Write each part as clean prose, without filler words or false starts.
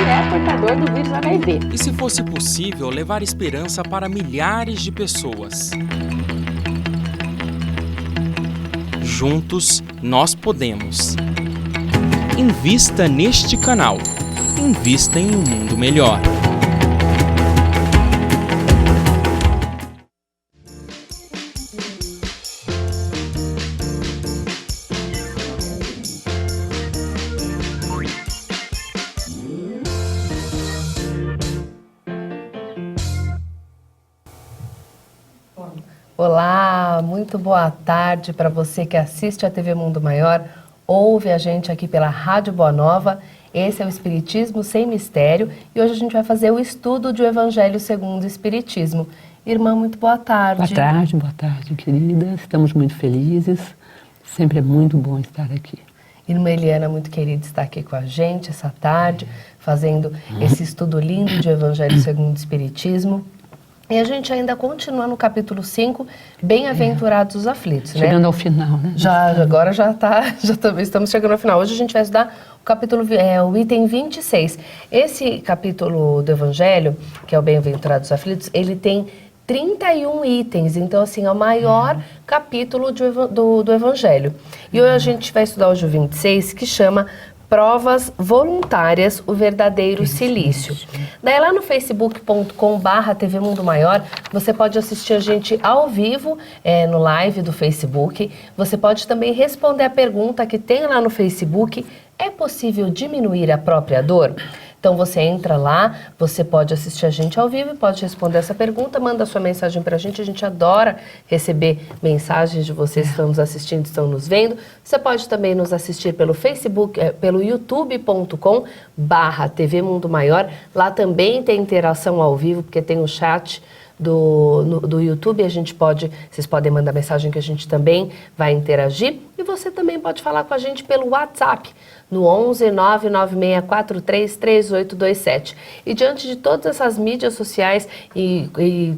é portador do vírus HIV. E se fosse possível levar esperança para milhares de pessoas? Juntos, nós podemos. Invista neste canal. Invista em um mundo melhor. Olá, muito boa tarde para você que assiste a TV Mundo Maior, ouve a gente aqui pela Rádio Boa Nova. Esse é o Espiritismo Sem Mistério e hoje a gente vai fazer o estudo do Evangelho segundo o Espiritismo. Irmã, muito boa tarde. Boa tarde, querida. Estamos muito felizes. Sempre é muito bom estar aqui. Irmã Eliana, muito querida, está aqui com a gente essa tarde, fazendo esse estudo lindo de Evangelho segundo o Espiritismo. E a gente ainda continua no capítulo 5, Bem-aventurados os aflitos, né? Chegando ao final, né? Agora estamos chegando ao final. Hoje a gente vai estudar o capítulo, o item 26. Esse capítulo do Evangelho, que é o Bem-aventurados os aflitos, ele tem 31 itens, então assim, é o maior capítulo do Evangelho. E hoje a gente vai estudar hoje o 26, que chama Provas Voluntárias, o Verdadeiro Silício. Daí lá no facebook.com/TV Mundo Maior, você pode assistir a gente ao vivo, no live do Facebook. Você pode também responder a pergunta que tem lá no Facebook: é possível diminuir a própria dor? Então você entra lá, você pode assistir a gente ao vivo e pode responder essa pergunta, manda sua mensagem pra gente adora receber mensagens de vocês que estão nos assistindo, estão nos vendo. Você pode também nos assistir pelo Facebook, pelo youtube.com/TV Mundo Maior, lá também tem interação ao vivo, porque tem o chat do YouTube, vocês podem mandar mensagem que a gente também vai interagir, e você também pode falar com a gente pelo WhatsApp, no 11 99643 3827. E diante de todas essas mídias sociais e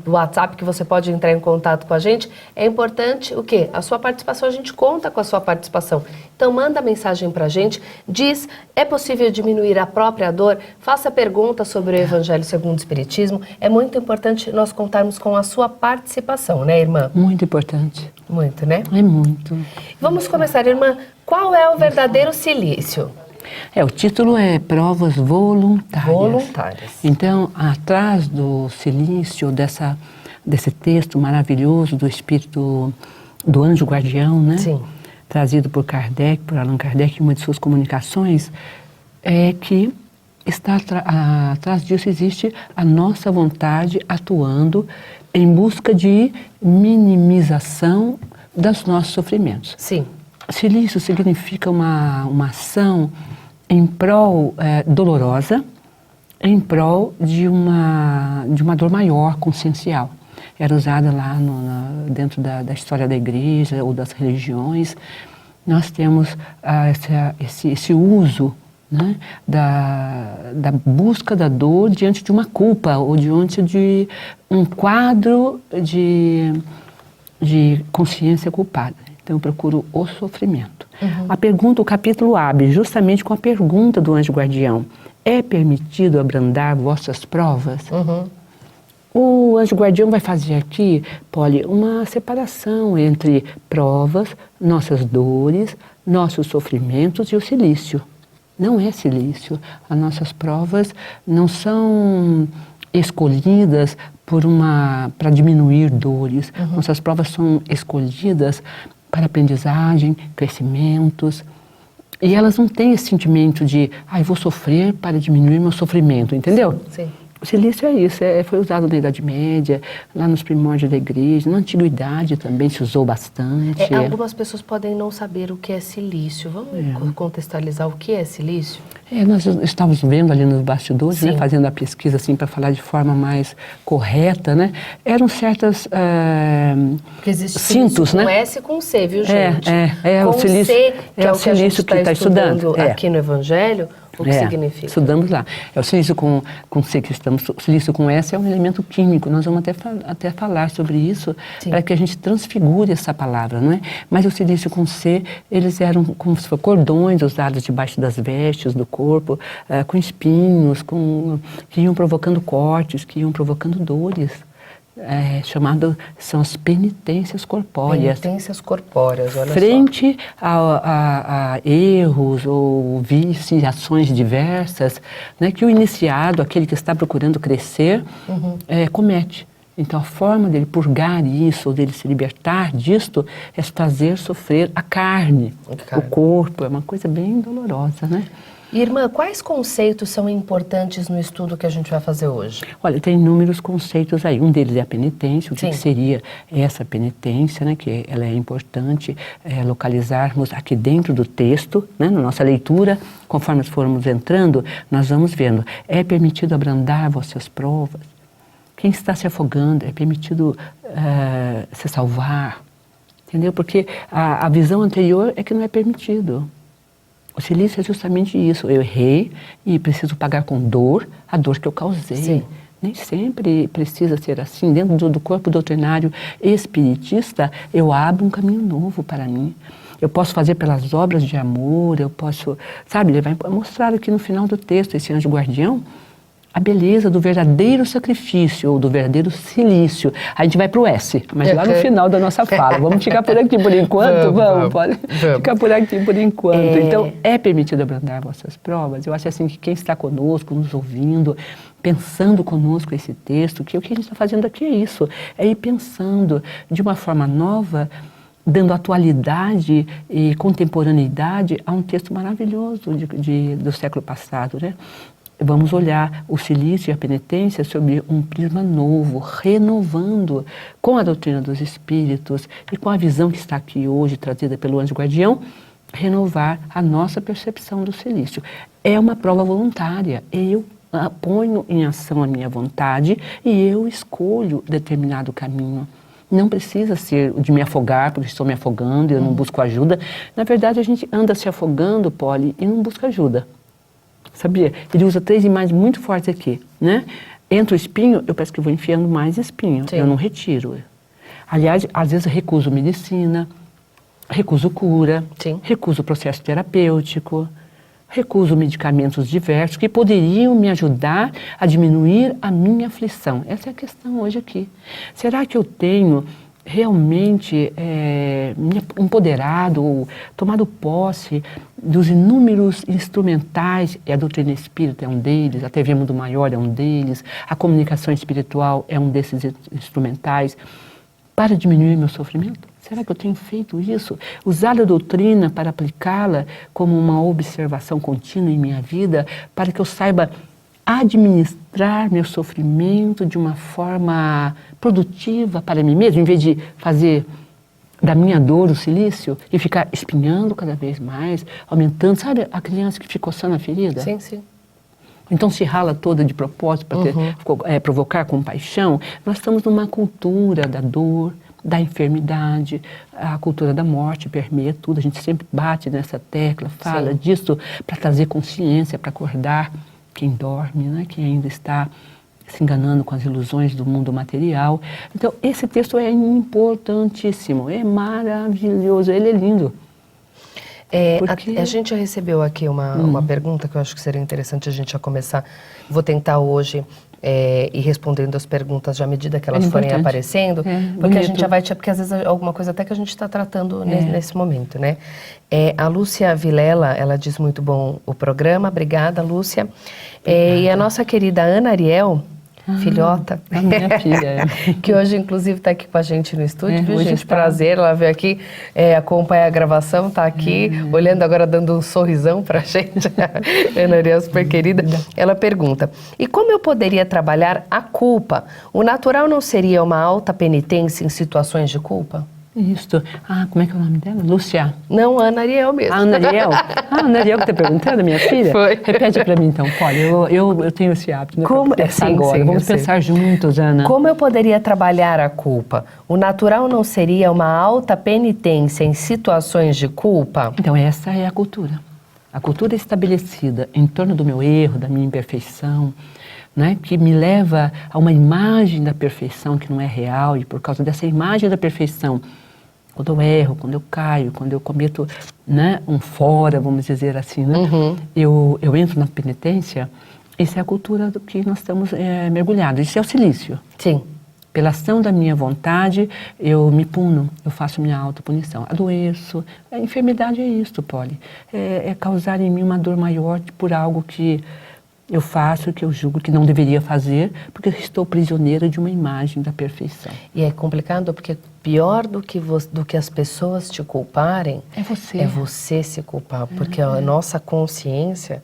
do WhatsApp que você pode entrar em contato com a gente, é importante o quê? A sua participação, a gente conta com a sua participação. Então manda mensagem pra gente, diz: é possível diminuir a própria dor? Faça pergunta sobre o Evangelho segundo o Espiritismo. É muito importante nós contarmos com a sua participação, né, irmã? Muito importante. Muito, né? É muito. Vamos começar, irmã. Qual é o verdadeiro silício? O título é Provas Voluntárias. Voluntárias. Então, atrás do silício, desse texto maravilhoso do espírito do anjo guardião, né? Sim. Trazido por Allan Kardec, em uma de suas comunicações, é que atrás disso existe a nossa vontade atuando em busca de minimização dos nossos sofrimentos. Sim. Silício significa uma ação em prol dolorosa, em prol de uma dor maior, consciencial. Era usada lá dentro da história da igreja ou das religiões. Nós temos esse uso, né, da busca da dor diante de uma culpa ou diante de um quadro de consciência culpada. Então eu procuro o sofrimento. A pergunta, o capítulo abre justamente com a pergunta do anjo guardião: é permitido abrandar vossas provas? O anjo guardião vai fazer aqui, Polly, uma separação entre provas, nossas dores, nossos sofrimentos e o silício. Não é silício. As nossas provas não são escolhidas para diminuir dores. Nossas provas são escolhidas para aprendizagem, crescimentos. E elas não têm esse sentimento de, vou sofrer para diminuir meu sofrimento, entendeu? Sim. O silício é isso, foi usado na Idade Média, lá nos primórdios da igreja, na Antiguidade também se usou bastante. Algumas pessoas podem não saber o que é silício. Vamos contextualizar o que é silício? Nós estávamos vendo ali nos bastidores, né, fazendo a pesquisa assim, para falar de forma mais correta, né? Eram certas cintos, né? Com S e com C, viu, gente? Com o silício, C, que é o que a gente está estudando aqui no Evangelho, O que significa? Estudamos lá. É o silício com C que estamos... O silício com S é um elemento químico. Nós vamos até falar sobre isso para que a gente transfigure essa palavra, não é? Mas o silício com C, eles eram como se fossem cordões usados debaixo das vestes do corpo, com espinhos, que iam provocando cortes, que iam provocando dores. São as penitências corpóreas. Penitências corpóreas, olha frente a erros ou viciações diversas, né, que o iniciado, aquele que está procurando crescer, comete. Então, a forma dele purgar isso, ou dele se libertar disto, é fazer sofrer a carne, o corpo. É uma coisa bem dolorosa, né? Irmã, quais conceitos são importantes no estudo que a gente vai fazer hoje? Olha, tem inúmeros conceitos aí. Um deles é a penitência. O que seria essa penitência, né? Que ela é importante localizarmos aqui dentro do texto, né? Na nossa leitura, conforme formos entrando, nós vamos vendo. É permitido abrandar vossas provas. Quem está se afogando, é permitido se salvar. Entendeu? Porque a visão anterior é que não é permitido. O silício é justamente isso. Eu errei e preciso pagar com dor a dor que eu causei. Sim. Nem sempre precisa ser assim. Dentro do corpo doutrinário espiritista, eu abro um caminho novo para mim. Eu posso fazer pelas obras de amor, eu posso... Sabe, ele vai mostrar aqui no final do texto, esse anjo guardião, a beleza do verdadeiro sacrifício, ou do verdadeiro silício. A gente vai para o S, mas lá no final da nossa fala. Vamos ficar por aqui por enquanto? Vamos. Ficar por aqui por enquanto. Então, é permitido abrandar vossas provas. Eu acho assim que quem está conosco, nos ouvindo, pensando conosco esse texto, que o que a gente está fazendo aqui é isso, é ir pensando de uma forma nova, dando atualidade e contemporaneidade a um texto maravilhoso do século passado, né? Vamos olhar o silício e a penitência sob um prisma novo, renovando com a doutrina dos espíritos e com a visão que está aqui hoje, trazida pelo anjo guardião, renovar a nossa percepção do silício. É uma prova voluntária. Eu ponho em ação a minha vontade e eu escolho determinado caminho. Não precisa ser de me afogar, porque estou me afogando e eu não busco ajuda. Na verdade, a gente anda se afogando, Poli, e não busca ajuda. Sabia? Ele usa 3 imagens muito fortes aqui, né? Entra o espinho, eu parece que vou enfiando mais espinho. Sim. Eu não retiro. Aliás, às vezes eu recuso medicina, recuso cura, sim, recuso processo terapêutico, recuso medicamentos diversos que poderiam me ajudar a diminuir a minha aflição. Essa é a questão hoje aqui. Será que eu tenho realmente me empoderado, ou tomado posse dos inúmeros instrumentais? A doutrina espírita é um deles, a TV Mundo Maior é um deles, a comunicação espiritual é um desses instrumentais, para diminuir meu sofrimento? Será que eu tenho feito isso? Usar a doutrina para aplicá-la como uma observação contínua em minha vida, para que eu saiba administrar meu sofrimento de uma forma produtiva para mim mesmo, em vez de fazer da minha dor o silício e ficar espinhando cada vez mais, aumentando. Sabe a criança que ficou coçando a ferida? Sim, sim. Então se rala toda de propósito para provocar compaixão. Nós estamos numa cultura da dor, da enfermidade, a cultura da morte permeia tudo. A gente sempre bate nessa tecla, fala disso para trazer consciência, para acordar quem dorme, né? Quem ainda está se enganando com as ilusões do mundo material. Então, esse texto é importantíssimo, é maravilhoso, ele é lindo. A gente já recebeu aqui uma pergunta que eu acho que seria interessante a gente já começar. Vou tentar hoje ir respondendo as perguntas à medida que elas forem aparecendo, porque a gente já vai... Porque às vezes alguma coisa até que a gente está tratando nesse momento, né? A Lúcia Vilela, ela diz muito bom o programa. Obrigada, Lúcia. E a nossa querida Ana Ariel, filhota, a minha filha, que hoje inclusive está aqui com a gente no estúdio, viu, gente? Prazer, ela veio aqui acompanhar a gravação, está aqui, olhando agora, dando um sorrisão para a gente. Ana Ariel, super querida. Ela pergunta, e como eu poderia trabalhar a culpa? O natural não seria uma alta penitência em situações de culpa? Isso. Como é que é o nome dela? Lúcia. Não, Ana Ariel mesmo. Ana Ariel? Ana Ariel que está perguntando, minha filha? Foi. Repete para mim então, Polly. Eu tenho esse hábito. Como? Agora. Vamos pensar juntos, Ana. Como eu poderia trabalhar a culpa? O natural não seria uma alta penitência em situações de culpa? Então, essa é a cultura. A cultura estabelecida em torno do meu erro, da minha imperfeição, né, que me leva a uma imagem da perfeição que não é real, e por causa dessa imagem da perfeição, quando eu erro, quando eu caio, quando eu cometo, né, um fora, vamos dizer assim, né, eu entro na penitência. Isso é a cultura do que nós estamos mergulhados. Isso é o silício. Sim. Pela ação da minha vontade, eu me puno, eu faço minha autopunição. Adoeço. A enfermidade é isso, Polly. É causar em mim uma dor maior por algo que eu faço, que eu julgo que não deveria fazer, porque eu estou prisioneira de uma imagem da perfeição. E é complicado porque pior do que as pessoas te culparem É você se culpar, porque a nossa consciência,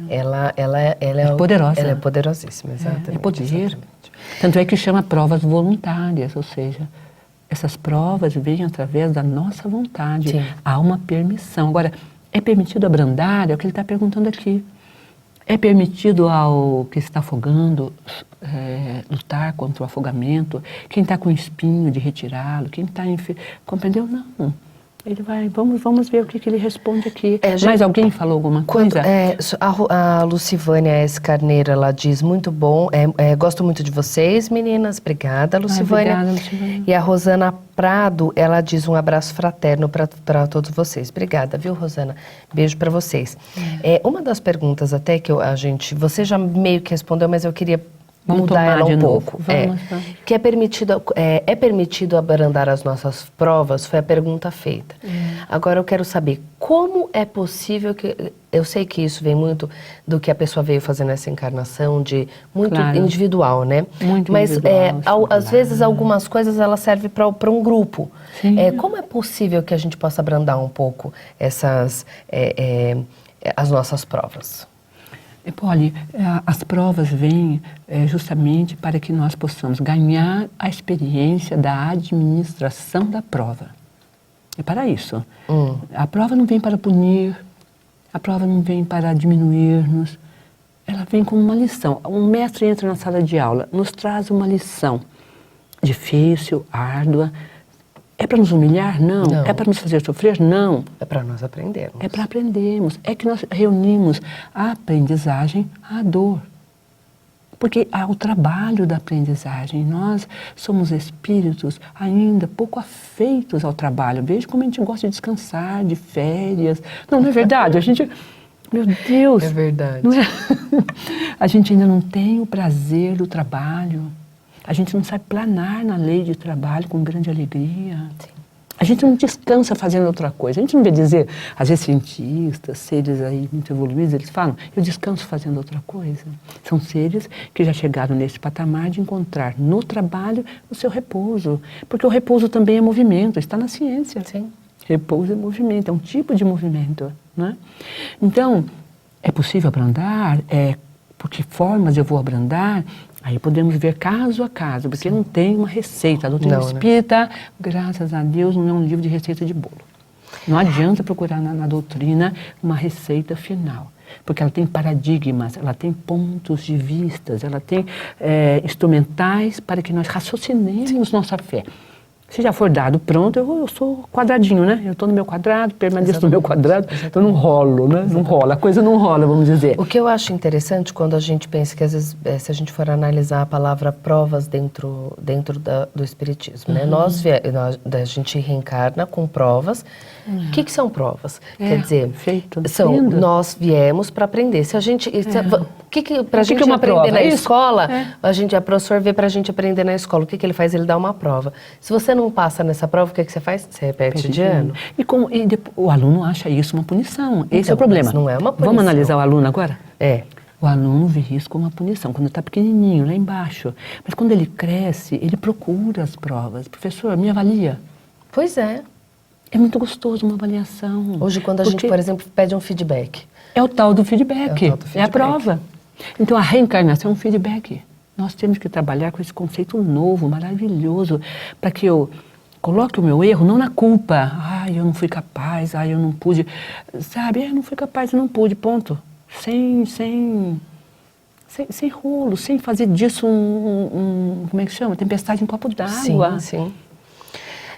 ela é poderosa. Ela é poderosíssima, exatamente. É poder. Exatamente. Tanto é que chama provas voluntárias, ou seja, essas provas vêm através da nossa vontade. Sim. Há uma permissão. Agora, é permitido abrandar? É o que ele está perguntando aqui. É permitido ao que está afogando lutar contra o afogamento? Quem está com espinho de retirá-lo? Quem está compreendeu? Não. Ele vai, vamos ver o que ele responde aqui. Mas alguém falou alguma coisa? A Lucivânia S. Carneiro, ela diz, muito bom, gosto muito de vocês, meninas. Obrigada, Lucivânia. Obrigada, Lucivânia. E a Rosana Prado, ela diz um abraço fraterno para todos vocês. Obrigada, viu, Rosana? Beijo para vocês. Uma das perguntas até que você já meio que respondeu, mas eu queria mudar ela um pouco. Vamos. Que é permitido abrandar as nossas provas? Foi a pergunta feita. Agora eu quero saber como é possível que... Eu sei que isso vem muito do que a pessoa veio fazer nessa encarnação, muito individual, né? Muito mas individual. Às vezes algumas coisas elas servem para um grupo. Como é possível que a gente possa abrandar um pouco as nossas provas? Polly, as provas vêm justamente para que nós possamos ganhar a experiência da administração da prova. É para isso. A prova não vem para punir, a prova não vem para diminuir-nos, ela vem como uma lição. Um mestre entra na sala de aula, nos traz uma lição difícil, árdua. É para nos humilhar? Não. É para nos fazer sofrer? Não. É para nós aprendermos. É para aprendermos. É que nós reunimos a aprendizagem à dor. Porque há o trabalho da aprendizagem. Nós somos espíritos ainda pouco afeitos ao trabalho. Veja como a gente gosta de descansar, de férias. Não é verdade? A gente... Meu Deus! É verdade. Não é? A gente ainda não tem o prazer do trabalho. A gente não sabe planar na lei de trabalho com grande alegria. Sim. A gente não descansa fazendo outra coisa. A gente não vê dizer, às vezes cientistas, seres aí muito evoluídos, eles falam, eu descanso fazendo outra coisa. São seres que já chegaram nesse patamar de encontrar no trabalho o seu repouso. Porque o repouso também é movimento, está na ciência. Sim. Repouso é movimento, é um tipo de movimento, né? Então, é possível abrandar? Por que formas eu vou abrandar? Aí podemos ver caso a caso, porque não tem uma receita. A doutrina espírita, graças a Deus, não é um livro de receita de bolo. Não adianta procurar na doutrina uma receita final, porque ela tem paradigmas, ela tem pontos de vistas, ela tem instrumentais para que nós raciocinemos nossa fé. Se já for dado pronto, eu sou quadradinho, né? Eu estou no meu quadrado, permaneço no meu quadrado, eu não rolo, né? Não rola, a coisa não rola, vamos dizer. O que eu acho interessante quando a gente pensa que às vezes, se a gente for analisar a palavra provas dentro do Espiritismo, né? A gente reencarna com provas. O que são provas? Quer dizer, nós viemos para aprender. Se a gente... Para a gente aprender na escola, a professor vê para a gente aprender na escola. O que ele faz? Ele dá uma prova. Se você não passa nessa prova, o que você faz? Você repete de ano. E o aluno acha isso uma punição. Esse é o problema. Mas não é uma punição. Vamos analisar o aluno agora? O aluno vê isso como uma punição, quando está pequenininho, lá embaixo. Mas quando ele cresce, ele procura as provas. Professor, me avalia. Pois é. É muito gostoso uma avaliação. Hoje, quando a gente, por exemplo, pede um feedback. É o tal do feedback. É a prova. Então, a reencarnação é um feedback. Nós temos que trabalhar com esse conceito novo, maravilhoso, para que eu coloque o meu erro não na culpa. Eu não fui capaz, eu não pude. Sabe, eu não fui capaz, eu não pude, ponto. Sem rolo, sem fazer disso como é que chama? Tempestade em copo d'água. Sim.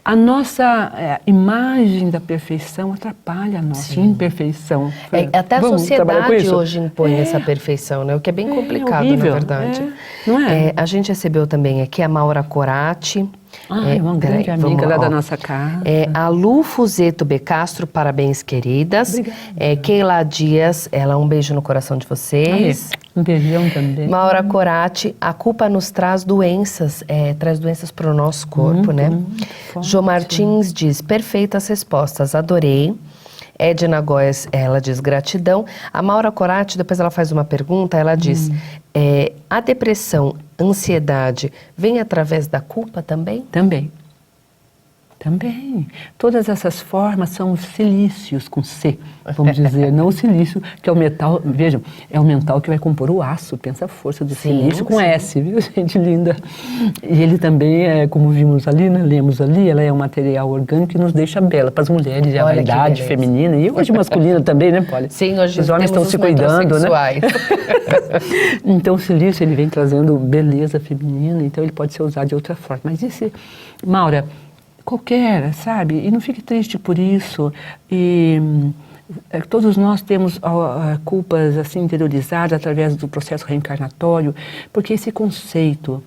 A nossa imagem da perfeição atrapalha a nossa imperfeição. Até a Vamos trabalhar com sociedade isso? hoje impõe essa perfeição, né? O que é bem complicado, horrível, na verdade. não é? A gente recebeu também aqui a Maura Corati. Uma grande amiga lá da nossa casa. A Lu Fuzeto B. Castro, parabéns, queridas. Obrigada. Keila Dias, ela, um beijo no coração de vocês. Um beijão também. Maura Corati, a culpa nos traz doenças para o nosso corpo, né? forte. Jô Martins diz, perfeitas respostas, adorei. Edna Góes, ela diz gratidão. A Maura Corati, depois ela faz uma pergunta, ela diz, a depressão, ansiedade, vem através da culpa também? Também. Todas essas formas são os silícios, com C, vamos dizer, não o silício, que é o metal, vejam, é o mental que vai compor o aço, pensa a força do silício com S, viu, gente linda? E ele também, como vimos ali, né, lemos ali, ela é um material orgânico que nos deixa bela, para as mulheres, é a vaidade feminina, e hoje masculina também, né, Polly? Sim, hoje os homens estão se cuidando, né? Então o silício, ele vem trazendo beleza feminina, então ele pode ser usado de outra forma. Mas esse, Maura, qualquer, sabe? E não fique triste por isso. E todos nós temos culpas assim interiorizadas através do processo reencarnatório, porque esse conceito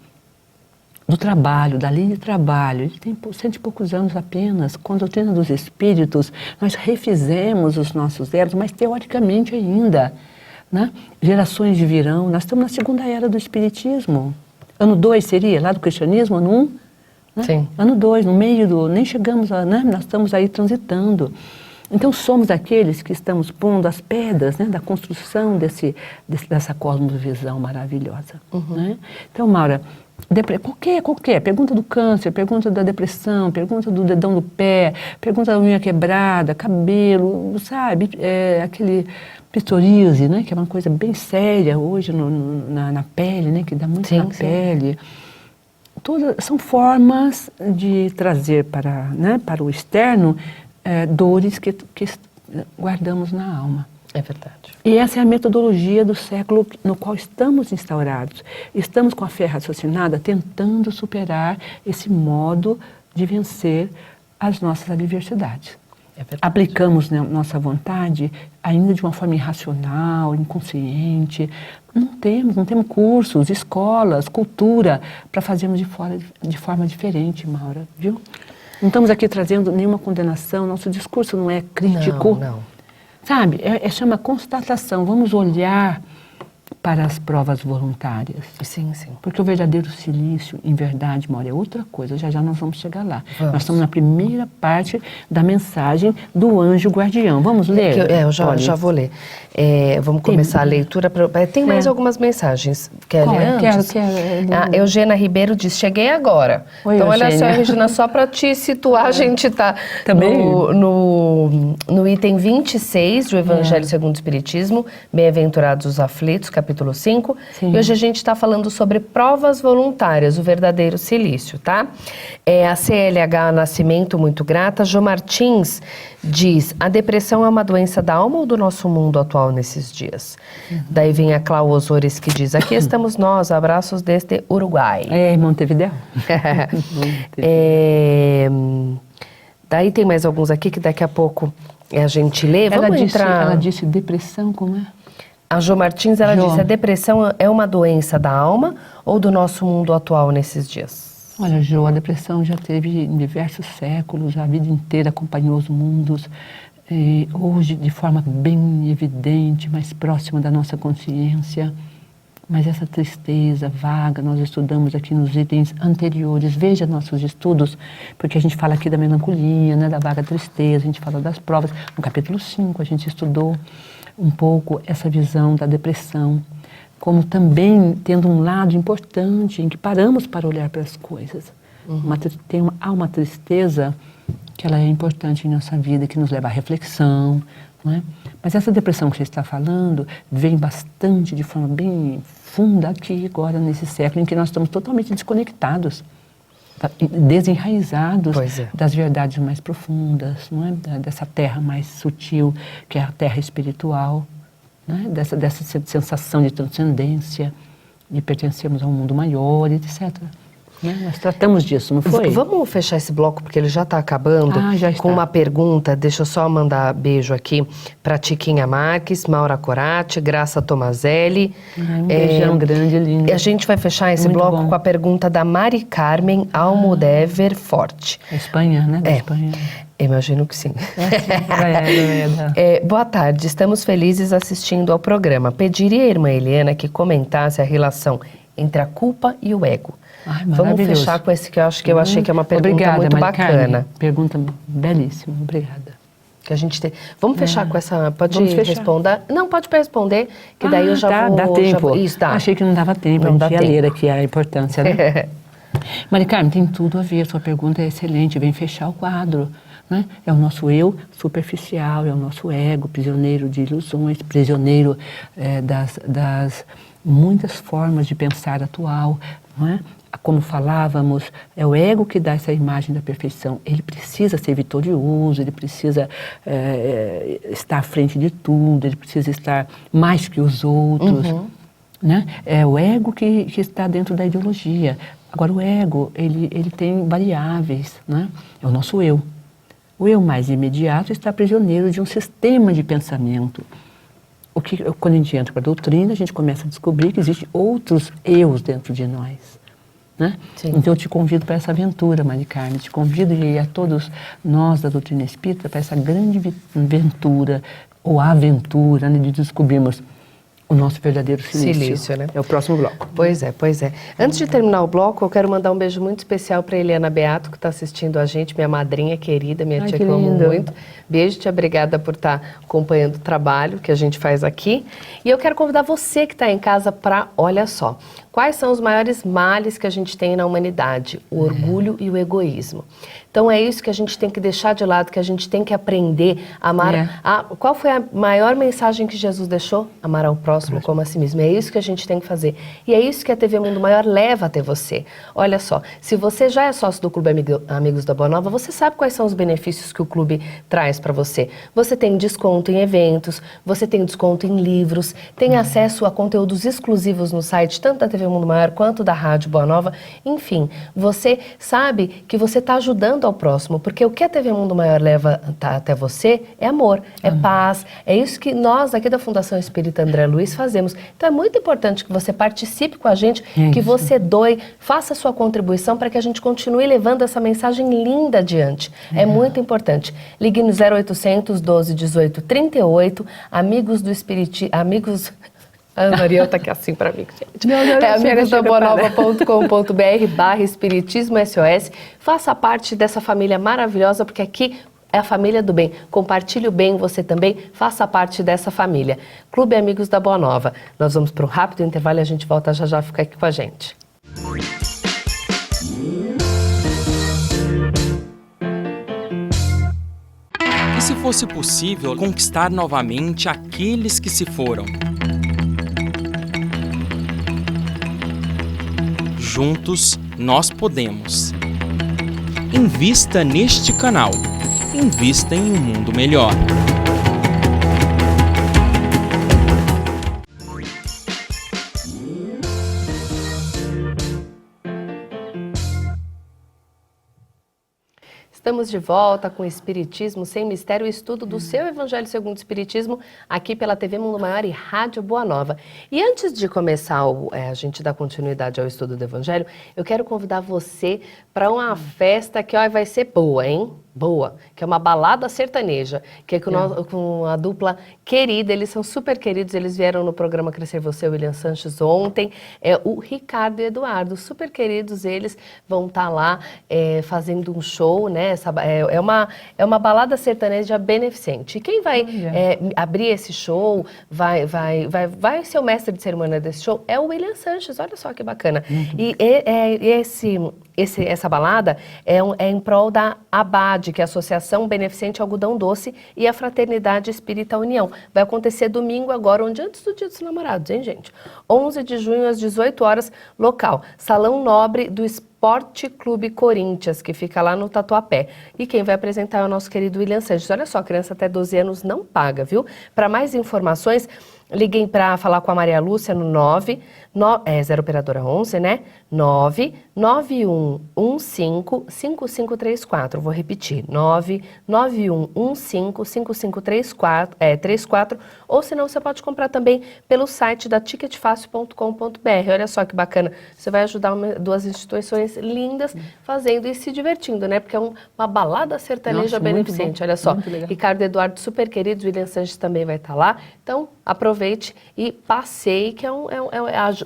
do trabalho, da lei de trabalho, ele tem 100 e poucos anos apenas. Com a doutrina dos espíritos, nós refizemos os nossos erros, mas teoricamente ainda, né? Gerações virão. Nós estamos na segunda era do espiritismo. Ano 2 seria, lá do cristianismo, ano 1? Né? Sim. Ano 2, no meio do... Nem chegamos a... Né? Nós estamos aí transitando. Então, somos aqueles que estamos pondo as pedras, né, da construção dessa cosmovisão maravilhosa. Né? Então, Maura, qualquer, pergunta do câncer, pergunta da depressão, pergunta do dedão do pé, pergunta da unha quebrada, cabelo, sabe? Aquele psoríase, né, que é uma coisa bem séria hoje na pele, né, que dá muito na pele. Todas são formas de trazer para o externo dores que guardamos na alma. É verdade. E essa é a metodologia do século no qual estamos instaurados. Estamos com a fé raciocinada tentando superar esse modo de vencer as nossas adversidades. Aplicamos, né, nossa vontade ainda de uma forma irracional, inconsciente. Não temos cursos, escolas, cultura para fazermos de forma diferente, Maura, viu? Não estamos aqui trazendo nenhuma condenação, nosso discurso não é crítico. Não. Sabe, chama constatação. Vamos olhar para as provas voluntárias. Sim. Porque o verdadeiro silício, em verdade, Maura, é outra coisa. Já nós vamos chegar lá. Nós estamos na primeira parte da mensagem do anjo guardião. Vamos ler? Eu já vou ler. Vamos começar a leitura. Tem mais algumas mensagens. Quer ler antes? A Eugênia Ribeiro diz, cheguei agora. Oi, então, olha Eugênia. só, Regina, só para te situar, a gente está no item 26 do Evangelho segundo o Espiritismo, Bem-aventurados os aflitos, capítulo 5. Sim. E hoje a gente está falando sobre provas voluntárias, o verdadeiro silício, tá? A CLH Nascimento, muito grata. Jô Martins diz, a depressão é uma doença da alma ou do nosso mundo atual nesses dias? Daí vem a Clau Osores que diz, aqui estamos nós, abraços desde Uruguai. Montevideo. Daí tem mais alguns aqui que daqui a pouco a gente lê. Ela disse depressão, como é? A Jô Martins, ela disse, a depressão é uma doença da alma ou do nosso mundo atual nesses dias? Olha, Jô, a depressão já teve em diversos séculos, a vida inteira acompanhou os mundos. Hoje, de forma bem evidente, mais próxima da nossa consciência. Mas essa tristeza vaga, nós estudamos aqui nos itens anteriores, veja nossos estudos, porque a gente fala aqui da melancolia, né, da vaga tristeza, a gente fala das provas. No capítulo 5 a gente estudou um pouco essa visão da depressão, como também tendo um lado importante em que paramos para olhar para as coisas. Há uma tristeza que ela é importante em nossa vida, que nos leva à reflexão, não é? Mas essa depressão que você está falando vem bastante, de forma bem funda aqui agora, nesse século em que nós estamos totalmente desconectados, desenraizados das verdades mais profundas, não é? Dessa terra mais sutil, que é a terra espiritual, né? Dessa sensação de transcendência, de pertencermos a um mundo maior, etc. né? Nós tratamos disso, não foi? Vamos fechar esse bloco, porque ele já está acabando, Já está. com uma pergunta. Deixa eu só mandar beijo aqui para Tiquinha Marques, Maura Corati, Graça Tomazelli. Um beijão grande, lindo. A gente vai fechar esse Muito bloco bom. com a pergunta da Mari Carmen Almodever Forte. Da Espanha, né? Da Espanha. Imagino que sim. É. Boa tarde, estamos felizes assistindo ao programa. Pediria à irmã Eliana que comentasse a relação entre a culpa e o ego. Ai, Vamos maravilhoso. fechar com esse que eu achei que é uma pergunta Obrigada, muito Mari Carmen. bacana. Pergunta belíssima, obrigada. Que a gente tem. Vamos fechar com essa. Pode Vamos fechar. responder? Não, pode responder, que daí eu já vou. Dá tempo. Isso, dá. Achei que não dava tempo, Não a dá gente ia tempo. ler aqui a importância, né? Mari Carmen, tem tudo a ver, sua pergunta é excelente, vem fechar o quadro. Né? É o nosso eu superficial, é o nosso ego, prisioneiro de ilusões, prisioneiro das muitas formas de pensar atual. Não é? Como falávamos, é o ego que dá essa imagem da perfeição. Ele precisa ser vitorioso, ele precisa estar à frente de tudo, ele precisa estar mais que os outros. Né? É o ego que está dentro da ideologia. Agora, o ego, ele tem variáveis, né? É o nosso eu. O eu mais imediato está prisioneiro de um sistema de pensamento. Quando a gente entra para a doutrina, a gente começa a descobrir que existem outros eus dentro de nós. Né? Então eu te convido para essa aventura, Mari Carmen, te convido e a todos nós da doutrina espírita para essa grande aventura, ou aventura, né, de descobrirmos o nosso verdadeiro silício. Né? É o próximo bloco. Pois é. Antes de terminar o bloco, eu quero mandar um beijo muito especial para Eliana Beato, que está assistindo a gente, minha madrinha querida, minha tia que eu amo muito. Beijo, tia, obrigada por estar acompanhando o trabalho que a gente faz aqui. E eu quero convidar você que está em casa para, olha só, quais são os maiores males que a gente tem na humanidade? O orgulho e o egoísmo. Então é isso que a gente tem que deixar de lado, que a gente tem que aprender a amar. Qual foi a maior mensagem que Jesus deixou? Amar ao próximo como a si mesmo. É isso que a gente tem que fazer. E é isso que a TV Mundo Maior leva até você. Olha só, se você já é sócio do Clube Amigos da Boa Nova, você sabe quais são os benefícios que o clube traz para você. Você tem desconto em eventos, você tem desconto em livros, tem acesso a conteúdos exclusivos no site, tanto da TV Mundo Maior quanto da Rádio Boa Nova. Enfim, você sabe que você está ajudando ao próximo, porque o que a TV Mundo Maior leva até você é amor, é paz, é isso que nós aqui da Fundação Espírita André Luiz fazemos. Então é muito importante que você participe com a gente, que você doe, faça a sua contribuição para que a gente continue levando essa mensagem linda adiante. É muito importante. Ligue no 0800 12 18 38, Amigos do Espiritismo, a Ana Ariel tá aqui assim para mim, gente. amigosdaboanova.com.br/espiritismo SOS. Faça parte dessa família maravilhosa, porque aqui é a família do bem. Compartilhe o bem, você também faça parte dessa família. Clube Amigos da Boa Nova. Nós vamos para um rápido intervalo e a gente volta já, fica aqui com a gente. E se fosse possível conquistar novamente aqueles que se foram? Juntos nós podemos. Invista neste canal. Invista em um mundo melhor. Estamos de volta com o Espiritismo Sem Mistério, o estudo do seu Evangelho segundo o Espiritismo, aqui pela TV Mundo Maior e Rádio Boa Nova. E antes de começar a gente dar continuidade ao estudo do Evangelho, eu quero convidar você para uma festa que vai ser boa, hein? Boa, que é uma balada sertaneja, que é com a dupla querida, eles são super queridos, eles vieram no programa Crescer Você, o William Sanches, ontem, o Ricardo e Eduardo, super queridos, eles vão estar lá fazendo um show, né, é uma balada sertaneja beneficente, e quem vai abrir esse show, vai ser o mestre de cerimônia desse show, é o William Sanches, olha só que bacana, e essa balada é em prol da ABAD, que é a Associação Beneficente Algodão Doce, e a Fraternidade Espírita União. Vai acontecer domingo agora, antes do Dia dos Namorados, hein, gente? 11 de junho, às 18 horas, local. Salão Nobre do Esporte Clube Corinthians, que fica lá no Tatuapé. E quem vai apresentar é o nosso querido William Sanches. Olha só, criança até 12 anos não paga, viu? Para mais informações, liguem para falar com a Maria Lúcia no 0 operadora 11, né? 991155534. Vou repetir, 991155534, ou senão você pode comprar também pelo site da ticketfacil.com.br. Olha só que bacana, você vai ajudar duas instituições lindas fazendo e se divertindo, né? Porque é uma balada sertaneja beneficente, olha só. Ricardo Eduardo, super queridos, William Sanches também vai estar lá, então aproveite e passeie, que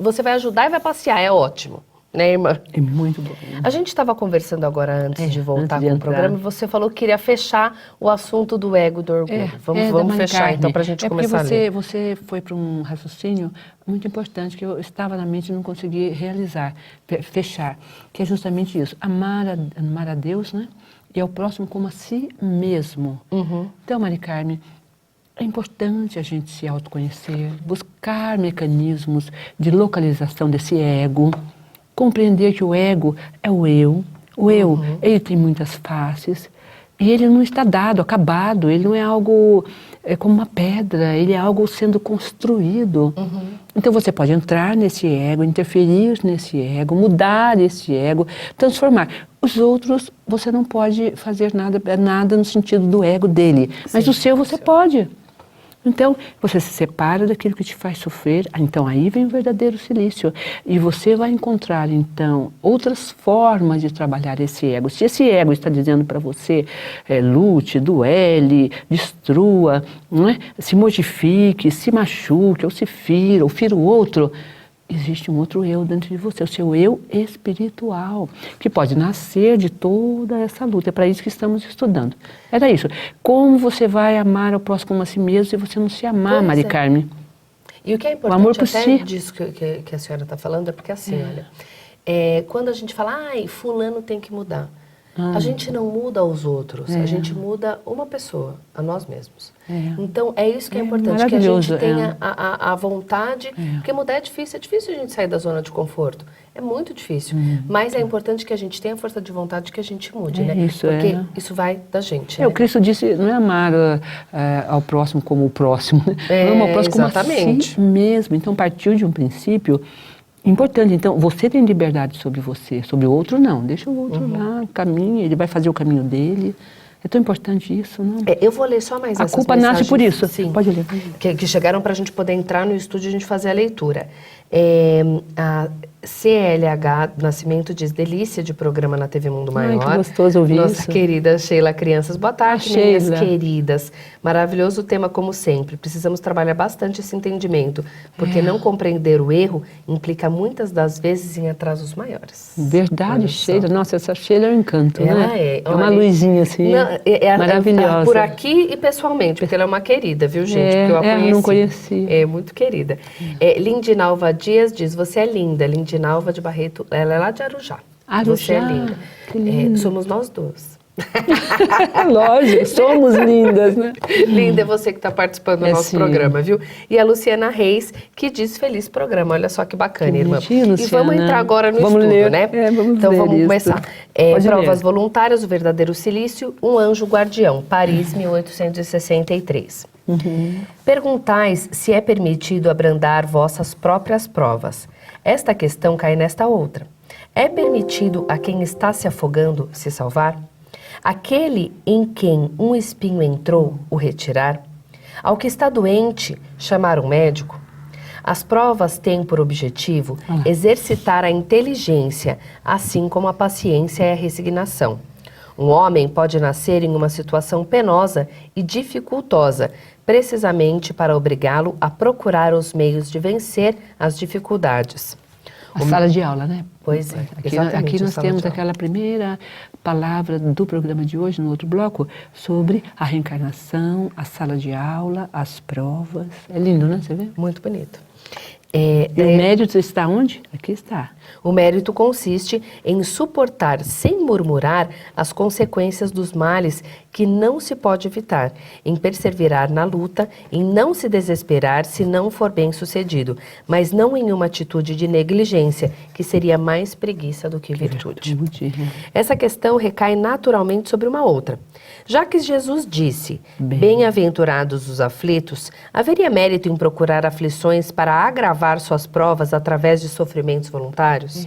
você vai ajudar e vai passear, é ótimo. Né, irmã? É muito bom. A gente estava conversando agora antes de voltar com o programa e você falou que queria fechar o assunto do ego, do orgulho. Vamos fechar então para a gente começar a ler. Você foi para um raciocínio muito importante que eu estava na mente e não consegui realizar, fechar, que é justamente isso, amar a Deus, né? E ao próximo como a si mesmo. Então, Mari Carmen, é importante a gente se autoconhecer, buscar mecanismos de localização desse ego, compreender que o ego é o eu. O eu, ele tem muitas faces e ele não está dado, acabado, ele não é algo como uma pedra, ele é algo sendo construído. Então você pode entrar nesse ego, interferir nesse ego, mudar esse ego, transformar. Os outros, você não pode fazer nada no sentido do ego dele, mas o seu você pode. Então, você se separa daquilo que te faz sofrer, então aí vem o verdadeiro silício. E você vai encontrar, então, outras formas de trabalhar esse ego. Se esse ego está dizendo para você, lute, duele, destrua, não é? Se modifique, se machuque, ou se fira, ou fira o outro, existe um outro eu dentro de você, o seu eu espiritual, que pode nascer de toda essa luta. É para isso que estamos estudando. Era isso. Como você vai amar ao próximo como a si mesmo se você não se amar, Mari Carmen? E o que é importante, o amor por até si. disso que a senhora está falando, é porque assim, olha, quando a gente fala, fulano tem que mudar, a gente não muda os outros, a gente muda uma pessoa, a nós mesmos. Então, é isso que é importante, que a gente tenha a vontade, porque mudar é difícil a gente sair da zona de conforto, é muito difícil, mas é importante que a gente tenha a força de vontade que a gente mude, né? Porque isso vai da gente. Né? O Cristo disse, não é amar ao próximo como o próximo, né? Não amar ao próximo como a si mesmo. Então, partiu de um princípio importante. Então, você tem liberdade sobre você, sobre o outro não. Deixa o outro lá, caminha, ele vai fazer o caminho dele. É tão importante isso, não? Eu vou ler só mais essas mensagens. A culpa nasce por isso. Sim, pode ler. Que chegaram para a gente poder entrar no estúdio e a gente fazer a leitura. A CLH Nascimento diz, delícia de programa na TV Mundo Maior. Ai, que gostoso ouvir Nossa isso. querida Sheila Crianças, boa tarde, minhas queridas. Maravilhoso tema como sempre. Precisamos trabalhar bastante esse entendimento, porque não compreender o erro implica muitas das vezes em atrasos maiores. Verdade, Sheila. Nossa, essa Sheila é um encanto, ela né? É uma luzinha assim, maravilhosa. Por aqui e pessoalmente, porque ela é uma querida, viu, gente? Porque eu a conheci. Eu não conhecia. É muito querida. Lindinalva Dias diz, você é linda. Lindinalva de Barreto, ela é lá de Arujá. Você é linda. Que linda. Somos nós duas. Lógico, somos lindas, né? Linda é você que está participando do nosso programa, viu? E a Luciana Reis, que diz feliz programa. Olha só que bacana, irmã. Luciana. E vamos entrar agora no estudo, ler, né? Então vamos começar. Provas voluntárias, o verdadeiro silício, um anjo guardião, Paris, 1863. Perguntais se é permitido abrandar vossas próprias provas. Esta questão cai nesta outra. É permitido a quem está se afogando se salvar? Aquele em quem um espinho entrou, o retirar? Ao que está doente, chamar um médico? As provas têm por objetivo exercitar a inteligência, assim como a paciência e a resignação. Um homem pode nascer em uma situação penosa e dificultosa, precisamente para obrigá-lo a procurar os meios de vencer as dificuldades. A sala de aula, né? Pois é, aqui nós temos aquela primeira palavra do programa de hoje, no outro bloco, sobre a reencarnação, a sala de aula, as provas. É lindo, né? Você vê? Muito bonito. E o mérito está onde? Aqui está. O mérito consiste em suportar sem murmurar as consequências dos males que não se pode evitar, em perseverar na luta, em não se desesperar se não for bem sucedido, mas não em uma atitude de negligência, que seria mais preguiça do que virtude. Essa questão recai naturalmente sobre uma outra. Já que Jesus disse, bem-aventurados os aflitos, haveria mérito em procurar aflições para agravar suas provas através de sofrimentos voluntários?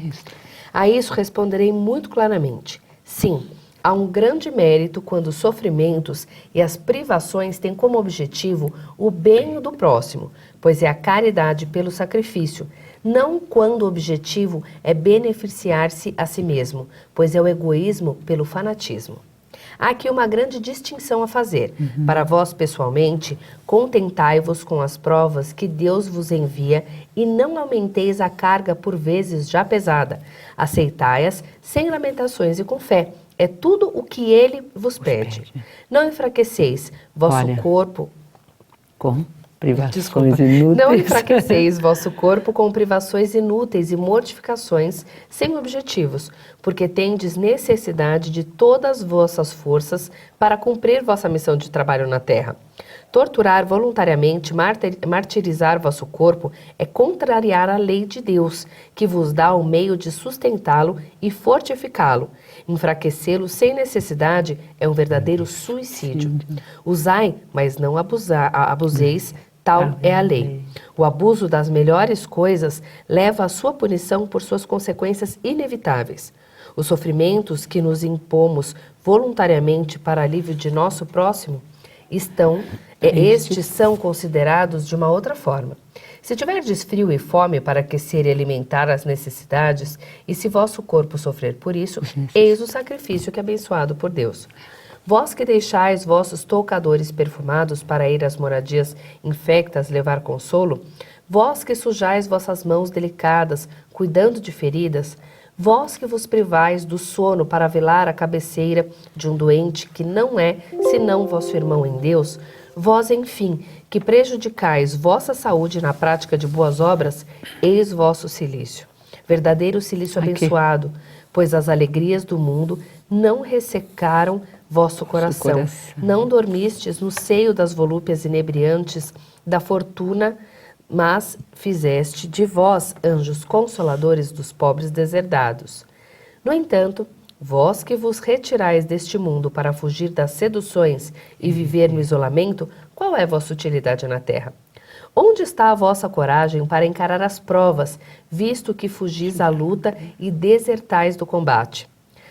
A isso responderei muito claramente. Sim, há um grande mérito quando os sofrimentos e as privações têm como objetivo o bem do próximo, pois é a caridade pelo sacrifício, não quando o objetivo é beneficiar-se a si mesmo, pois é o egoísmo pelo fanatismo. Há aqui uma grande distinção a fazer. Para vós, pessoalmente, contentai-vos com as provas que Deus vos envia e não aumenteis a carga por vezes já pesada. Aceitai-as sem lamentações e com fé. É tudo o que Ele vos pede. Não enfraqueceis vosso corpo... Com privações inúteis. Não enfraqueceis vosso corpo com privações inúteis e mortificações sem objetivos, porque tendes necessidade de todas vossas forças para cumprir vossa missão de trabalho na terra. Torturar voluntariamente, martirizar vosso corpo é contrariar a lei de Deus, que vos dá o meio de sustentá-lo e fortificá-lo. Enfraquecê-lo sem necessidade é um verdadeiro suicídio. Usai, mas não abuseis, tal é a lei. O abuso das melhores coisas leva à sua punição por suas consequências inevitáveis. Os sofrimentos que nos impomos voluntariamente para alívio de nosso próximo estes são considerados de uma outra forma. Se tiverdes frio e fome para aquecer e alimentar as necessidades, e se vosso corpo sofrer por isso, eis o sacrifício que é abençoado por Deus. Vós que deixais vossos toucadores perfumados para ir às moradias infectas levar consolo, vós que sujais vossas mãos delicadas, cuidando de feridas, vós que vos privais do sono para velar a cabeceira de um doente que não é senão vosso irmão em Deus, vós, enfim, que prejudicais vossa saúde na prática de boas obras, eis vosso cilício. Verdadeiro cilício abençoado, pois as alegrias do mundo não ressecaram vosso coração. Não dormistes no seio das volúpias inebriantes da fortuna, mas fizeste de vós anjos consoladores dos pobres deserdados. No entanto, vós que vos retirais deste mundo para fugir das seduções e viver no isolamento, qual é vossa utilidade na terra? Onde está a vossa coragem para encarar as provas, visto que fugis à luta e desertais do combate?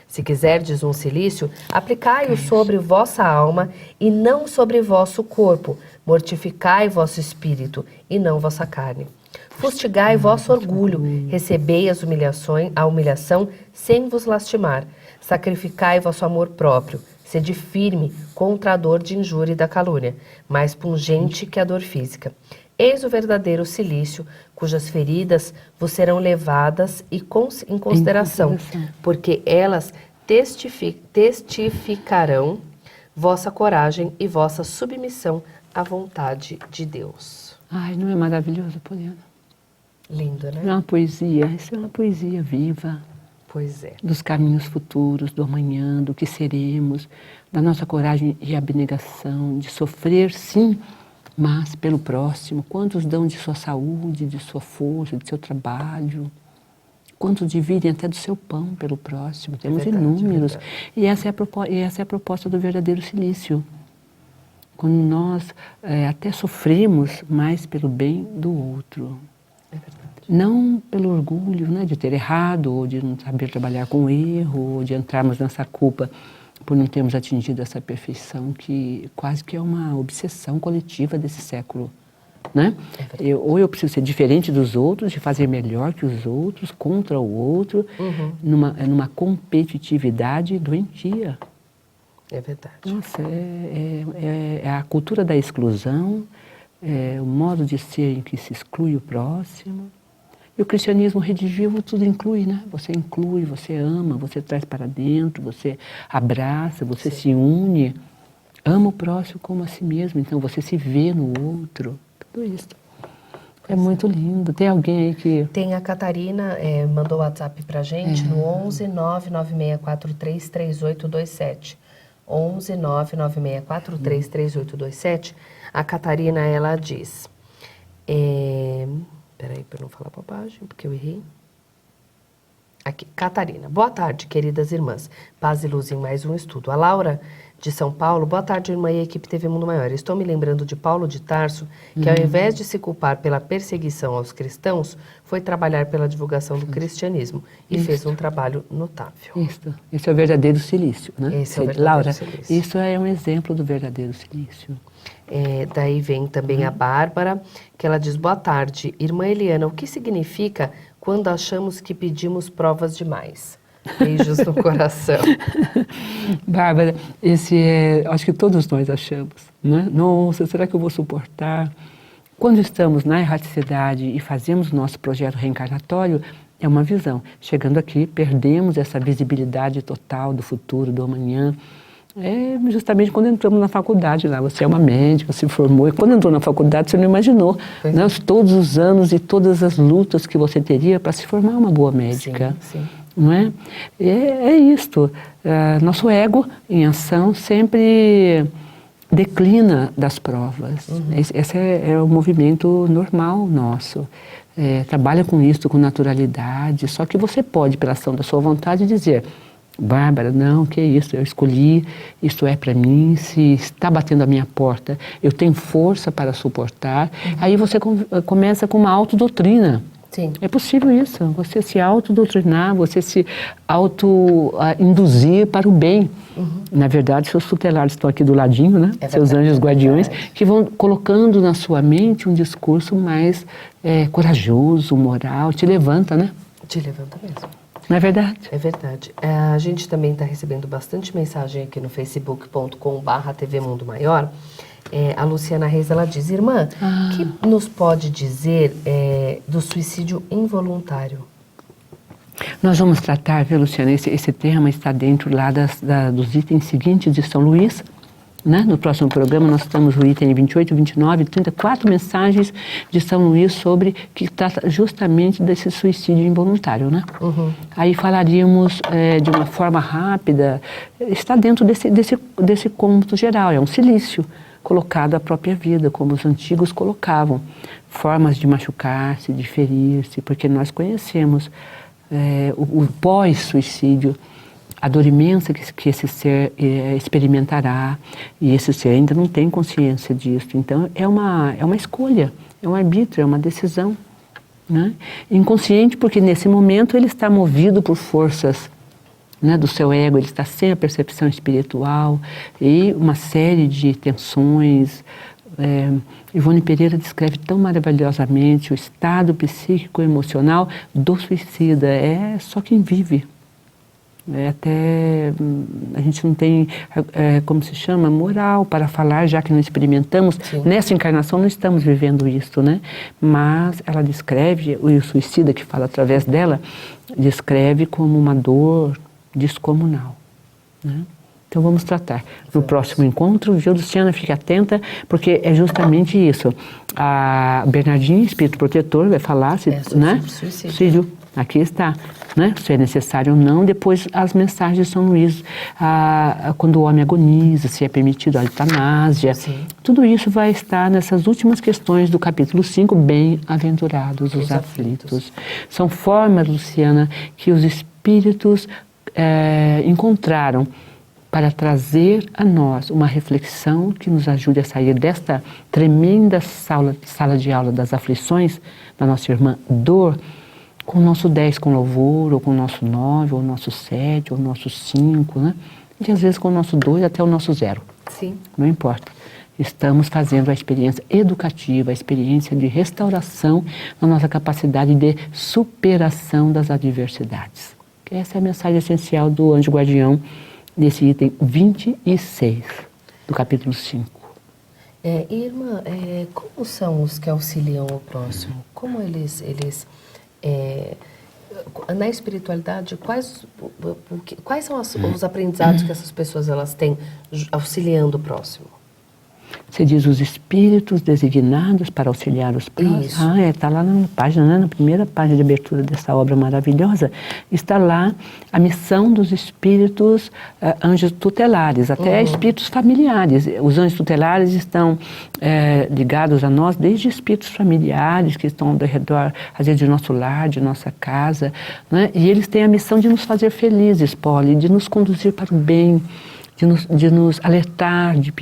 Se quiserdes um cilício, aplicai-o sobre vossa alma e não sobre vosso corpo. Mortificai vosso espírito e não vossa carne. Fustigai vosso orgulho, recebei a humilhação sem vos lastimar. Sacrificai vosso amor próprio. Sede firme contra a dor de injúria e da calúnia, mais pungente que a dor física. Eis o verdadeiro cilício, cujas feridas vos serão levadas em consideração, porque elas testificarão vossa coragem e vossa submissão à vontade de Deus. Ai, não é maravilhoso, Poliana? Lindo, né? É uma poesia, isso é uma poesia viva. Pois é. Dos caminhos futuros, do amanhã, do que seremos, da nossa coragem e abnegação, de sofrer, sim, mas pelo próximo. Quantos dão de sua saúde, de sua força, de seu trabalho? Quantos dividem até do seu pão pelo próximo? Temos inúmeros. E essa é a proposta do verdadeiro cilício. Quando nós até sofremos mais pelo bem do outro. É verdade. Não pelo orgulho, né, de ter errado, ou de não saber trabalhar com erro, ou de entrarmos nessa culpa por não termos atingido essa perfeição que quase que é uma obsessão coletiva desse século, né? Ou eu preciso ser diferente dos outros, de fazer melhor que os outros, contra o outro, numa competitividade doentia. É verdade. Nossa, é a cultura da exclusão, é o modo de ser em que se exclui o próximo. E o cristianismo redigivo tudo inclui, né? Você inclui, você ama, você traz para dentro, você abraça, você se une, ama o próximo como a si mesmo, então você se vê no outro, tudo isso. É muito lindo. Tem alguém aí que... Tem a Catarina, mandou o WhatsApp pra gente no 11 99643 3827. 11 99643 3827. A Catarina, ela diz... Peraí, para eu não falar bobagem, porque eu errei. Aqui, Catarina. Boa tarde, queridas irmãs. Paz e luz em mais um estudo. A Laura, de São Paulo. Boa tarde, irmã e equipe TV Mundo Maior. Estou me lembrando de Paulo de Tarso, que ao invés de se culpar pela perseguição aos cristãos, foi trabalhar pela divulgação do cristianismo e fez um trabalho notável. Isso. Esse é o verdadeiro silício, né? Esse é o verdadeiro Laura, silício. isso é um exemplo do verdadeiro silício. Daí vem também a Bárbara, que ela diz, boa tarde, irmã Eliana, o que significa quando achamos que pedimos provas demais? Beijos no coração. Bárbara, acho que todos nós achamos, né? Nossa, será que eu vou suportar? Quando estamos na erraticidade e fazemos o nosso projeto reencarnatório, é uma visão. Chegando aqui, perdemos essa visibilidade total do futuro, do amanhã. É justamente quando entramos na faculdade lá, você é uma médica, se formou, e quando entrou na faculdade você não imaginou, né, todos os anos e todas as lutas que você teria para se formar uma boa médica. Sim, sim. Não é? É isto. Nosso ego em ação sempre declina das provas. Esse é o movimento normal nosso. Trabalha com isso com naturalidade, só que você pode, pela ação da sua vontade, dizer: Bárbara, não, que isso, eu escolhi, isto é para mim, se está batendo a minha porta, eu tenho força para suportar. Aí você começa com uma autodoutrina. Sim. É possível isso, você se autodoutrinar, você se auto-induzir para o bem. Na verdade, seus tutelares estão aqui do ladinho, né? Seus anjos guardiões, que vão colocando na sua mente um discurso mais corajoso, moral, te levanta, né? Te levanta mesmo. Não é verdade? É verdade. A gente também está recebendo bastante mensagem aqui no facebook.com/TV Mundo Maior. A Luciana Reis, ela diz, irmã, que nos pode dizer do suicídio involuntário? Nós vamos tratar, viu, Luciana, esse tema está dentro lá dos itens seguintes de São Luís. Né? No próximo programa nós temos o item 28, 29, 34 mensagens de São Luís que trata justamente desse suicídio involuntário, né? Aí falaríamos de uma forma rápida, está dentro desse cômputo geral, é um silício colocado à própria vida, como os antigos colocavam, formas de machucar-se, de ferir-se, porque nós conhecemos o pós-suicídio, a dor imensa que esse ser experimentará, e esse ser ainda não tem consciência disso. Então, é uma escolha, é um arbítrio, é uma decisão, né? Inconsciente, porque nesse momento ele está movido por forças, né, do seu ego, ele está sem a percepção espiritual e uma série de tensões. Ivone Pereira descreve tão maravilhosamente o estado psíquico e emocional do suicida. É só quem vive. Até a gente não tem, como se chama, moral para falar, já que não experimentamos. Sim. Nessa encarnação não estamos vivendo isso, né? Mas ela descreve, o suicida que fala através dela, descreve como uma dor descomunal, né? Então vamos tratar no próximo encontro, viu, Luciana? Fique atenta, porque é justamente isso. A Bernardinha, espírito protetor, vai falar, né? Suicídio. Aqui está, né? Se é necessário ou não. Depois as mensagens de São Luís, quando o homem agoniza, se é permitido a eutanásia. Sim. Tudo isso vai estar nessas últimas questões do capítulo 5, bem-aventurados os aflitos. São formas, Luciana, que os espíritos encontraram para trazer a nós uma reflexão que nos ajude a sair desta tremenda sala de aula das aflições da nossa irmã dor, com o nosso 10 com louvor, ou com o nosso 9, ou o nosso 7, ou o nosso 5, né? E às vezes com o nosso 2 até o nosso 0. Sim. Não importa. Estamos fazendo a experiência educativa, a experiência de restauração na nossa capacidade de superação das adversidades. Essa é a mensagem essencial do anjo guardião nesse item 26 do capítulo 5. Irmã, como são os que auxiliam o próximo? Como eles na espiritualidade, quais são os aprendizados que essas pessoas elas têm auxiliando o próximo? Você diz os espíritos designados para auxiliar os próximos. Isso. Está lá na página, né, na primeira página de abertura dessa obra maravilhosa, está lá a missão dos espíritos anjos tutelares, até espíritos familiares. Os anjos tutelares estão ligados a nós desde espíritos familiares que estão ao redor, às vezes, de nosso lar, de nossa casa, né? E eles têm a missão de nos fazer felizes, Polly, de nos conduzir para o bem, de nos alertar de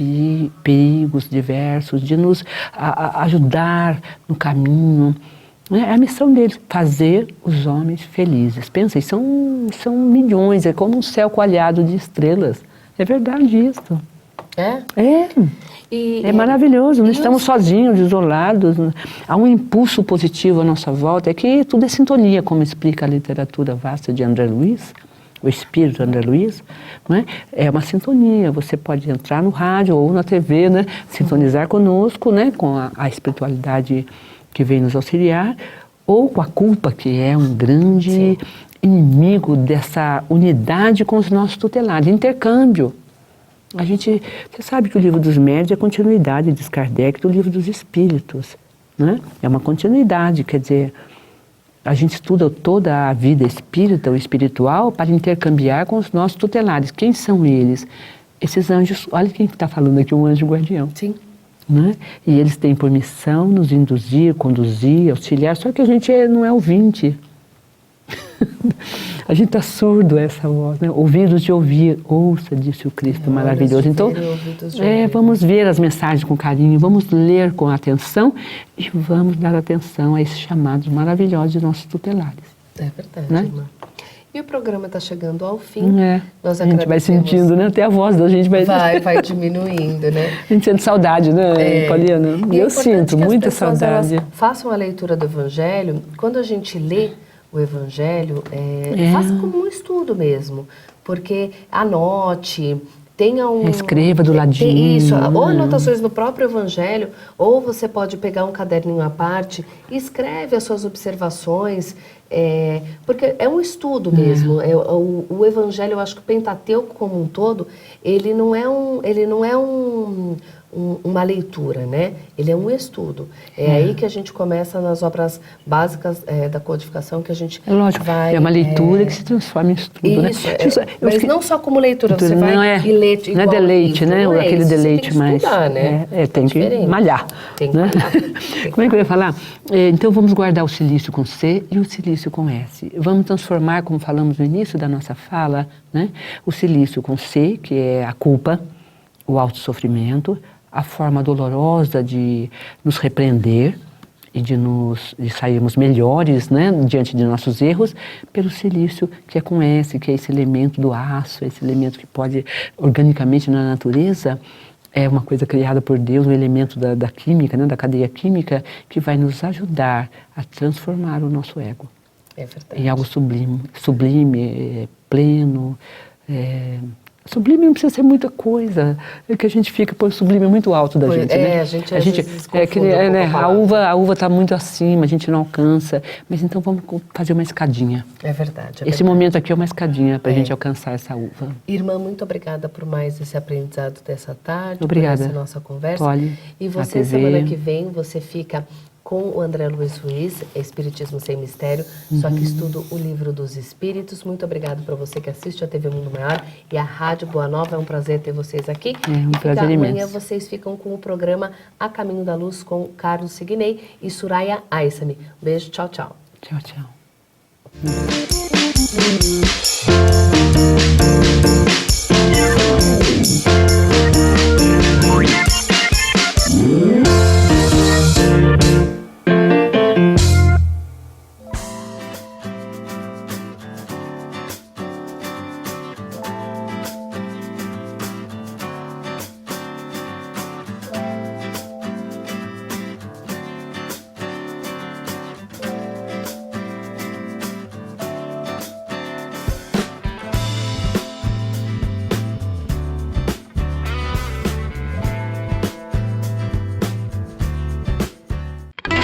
perigos diversos, de nos ajudar no caminho. É a missão deles, fazer os homens felizes. Pensa, são milhões, é como um céu coalhado de estrelas. É verdade isso. É maravilhoso, não estamos sozinhos, isolados. Há um impulso positivo à nossa volta, é que tudo é sintonia, como explica a literatura vasta de André Luiz, o espírito André Luiz, não é? É uma sintonia, você pode entrar no rádio ou na TV, né? Sintonizar conosco, né? Com a espiritualidade que vem nos auxiliar, ou com a culpa, que é um grande inimigo dessa unidade com os nossos tutelares, intercâmbio. Você sabe que o Livro dos Médiuns é a continuidade de Kardec do Livro dos Espíritos, né? É uma continuidade, quer dizer, a gente estuda toda a vida espírita ou espiritual para intercambiar com os nossos tutelares. Quem são eles? Esses anjos, olha quem está falando aqui, um anjo guardião. Sim. Né? E eles têm por missão nos induzir, conduzir, auxiliar, só que a gente não é ouvinte. A gente está surdo a essa voz, né? Ouvidos de ouvir, ouça, disse o Cristo maravilhoso. Então, vamos ver as mensagens com carinho, vamos ler com atenção e vamos dar atenção a esses chamados maravilhosos de nossos tutelares. É verdade, né? irmã. E o programa está chegando ao fim. Nós a gente vai sentindo, né? Até a voz da gente vai diminuindo, né? A gente sente saudade, né, Poliana? Eu sinto muita saudade. Façam a leitura do Evangelho. Quando a gente lê o Evangelho, faça como um estudo mesmo, porque anote, tenha escreva do ladinho. Isso, ou anotações no próprio Evangelho, ou você pode pegar um caderninho à parte e escreve as suas observações, porque é um estudo mesmo. O Evangelho, eu acho que o Pentateuco como um todo, ele não é uma leitura, né? Ele é um estudo. Aí que a gente começa nas obras básicas da codificação, que a gente vai... É uma leitura que se transforma em estudo, isso, né? Mas não só como leitura, você vai e lê igual. Não é deleite, né? Não Aquele deleite você tem que estudar, mais... né? Tem que malhar. Tem que né? malhar. Como é que eu ia falar? Então vamos guardar o silício com C e o silício com S. Vamos transformar, como falamos no início da nossa fala, né? O silício com C, que é a culpa, o autossofrimento, a forma dolorosa de nos repreender e de sairmos melhores, né, diante de nossos erros, pelo silício, que é com S, que é esse elemento do aço, esse elemento que pode, organicamente na natureza, é uma coisa criada por Deus, um elemento da química, né, da cadeia química, que vai nos ajudar a transformar o nosso ego em algo sublime, pleno. Sublime não precisa ser muita coisa, é que a gente fica por sublime muito alto da gente, né? A gente às vezes confunde a uva está muito acima, a gente não alcança, mas então vamos fazer uma escadinha. É verdade. Esse momento aqui é uma escadinha para a gente alcançar essa uva. Irmã, muito obrigada por mais esse aprendizado dessa tarde, obrigada. por essa nossa conversa. Polly, e você, semana que vem, você fica com o André Luiz Ruiz, Espiritismo Sem Mistério, só que estudo o Livro dos Espíritos. Muito obrigado para você que assiste a TV Mundo Maior e a Rádio Boa Nova. É um prazer ter vocês aqui. Um prazer imenso. Amanhã vocês ficam com o programa A Caminho da Luz com Carlos Signei e Suraya Aissani. Beijo, tchau, tchau. Tchau, tchau.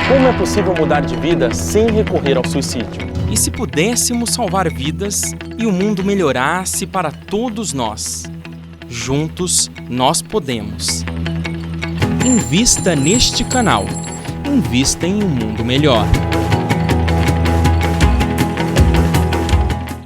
Como é possível mudar de vida sem recorrer ao suicídio? E se pudéssemos salvar vidas e o mundo melhorasse para todos nós? Juntos, nós podemos. invista neste canal. Invista em um mundo melhor.